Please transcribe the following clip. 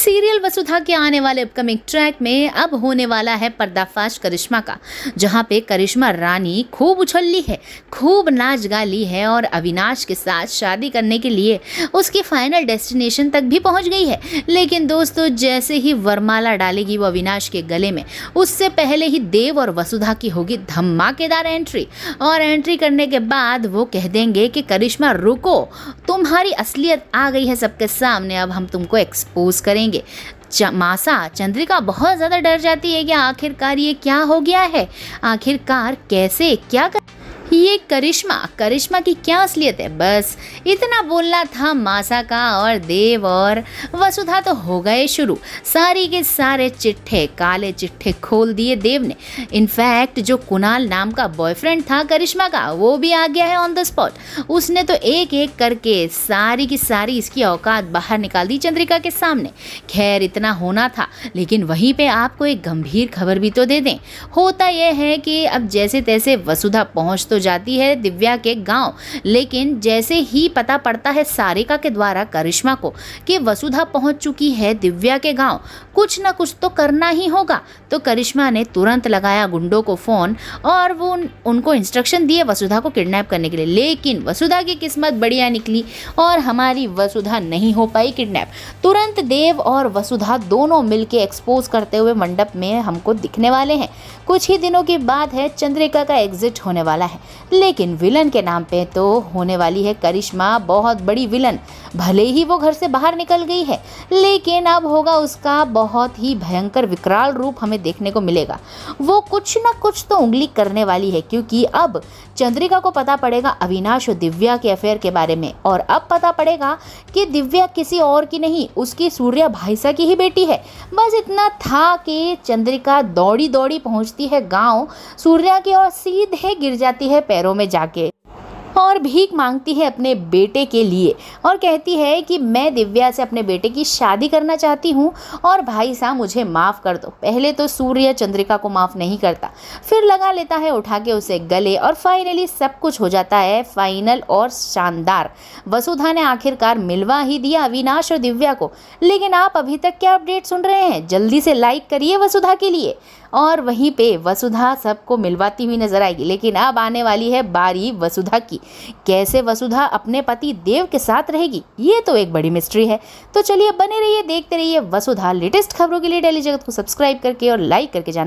Serial वसुधा के आने वाले अपकमिंग ट्रैक में अब होने वाला है पर्दाफाश करिश्मा का, जहां पे करिश्मा रानी खूब उछल है, खूब नाच गा ली है और अविनाश के साथ शादी करने के लिए उसकी फाइनल डेस्टिनेशन तक भी पहुंच गई है। लेकिन दोस्तों, जैसे ही वरमाला डालेगी वो अविनाश के गले में, उससे पहले ही देव और वसुधा की होगी धमाकेदार एंट्री। और एंट्री करने के बाद वो कह देंगे कि करिश्मा रुको, तुम्हारी असलियत आ गई है सबके सामने, अब हम तुमको एक्सपोज करेंगे। मासा चंद्रिका बहुत ज़्यादा डर जाती है कि आखिरकार ये क्या हो गया है, आखिरकार कैसे क्या ये करिश्मा की क्या असलियत है। बस इतना बोलना था मासा का और देव और वसुधा तो हो गए शुरू। सारी के सारे चिट्ठे, काले चिट्ठे खोल दिए देव ने। इनफैक्ट जो कुणाल नाम का बॉयफ्रेंड था करिश्मा का, वो भी आ गया है ऑन द स्पॉट। उसने तो एक एक करके सारी की सारी इसकी औकात बाहर निकाल दी चंद्रिका के सामने। खैर इतना होना था, लेकिन वहीं पे आपको एक गंभीर खबर भी तो दे दें। होता यह है कि अब जैसे तैसे वसुधा पहुंच तो जाती है दिव्या के गांव, लेकिन जैसे ही पता पड़ता है सारिका के द्वारा करिश्मा को कि वसुधा पहुंच चुकी है दिव्या के गांव, कुछ ना कुछ तो करना ही होगा। तो करिश्मा ने तुरंत लगाया गुंडों को फोन और वो उनको इंस्ट्रक्शन दिए वसुधा को किडनैप करने के लिए। लेकिन वसुधा की किस्मत बढ़िया निकली और हमारी वसुधा नहीं हो पाई किडनैप। तुरंत देव और वसुधा दोनों मिलके एक्सपोज करते हुए मंडप में हमको दिखने वाले हैं। कुछ ही दिनों की बात है, चंद्रिका का एग्जिट होने वाला है, लेकिन विलन के नाम पे तो होने वाली है करिश्मा, बहुत बड़ी विलन। भले ही वो घर से बाहर निकल गई है, लेकिन अब होगा उसका बहुत ही भयंकर विकराल रूप हमें देखने को मिलेगा। वो कुछ ना कुछ तो उंगली करने वाली है, क्योंकि अब चंद्रिका को पता पड़ेगा अविनाश और दिव्या के अफेयर के बारे में। और अब पता पड़ेगा कि दिव्या किसी और की नहीं, उसकी सूर्या भाईसा की ही बेटी है। बस इतना था कि चंद्रिका दौड़ी दौड़ी पहुंचती है गांव सूर्या की और सीधे गिर जाती है पैरों में जाके और भीख मांगती है अपने बेटे के लिए और कहती है कि मैं दिव्या से अपने बेटे की शादी करना चाहती हूँ और भाई साहब मुझे माफ़ कर दो। पहले तो सूर्य चंद्रिका को माफ़ नहीं करता, फिर लगा लेता है उठा के उसे गले और फाइनली सब कुछ हो जाता है फाइनल और शानदार। वसुधा ने आखिरकार मिलवा ही दिया अविनाश और दिव्या को। लेकिन आप अभी तक क्या अपडेट सुन रहे हैं, जल्दी से लाइक करिए वसुधा के लिए। और वहीं पे वसुधा सबको मिलवाती हुई नजर आएगी। लेकिन अब आने वाली है बारी वसुधा की। कैसे वसुधा अपने पति देव के साथ रहेगी, ये तो एक बड़ी मिस्ट्री है। तो चलिए बने रहिए, देखते रहिए वसुधा। लेटेस्ट खबरों के लिए डेली जगत को सब्सक्राइब करके और लाइक करके जाना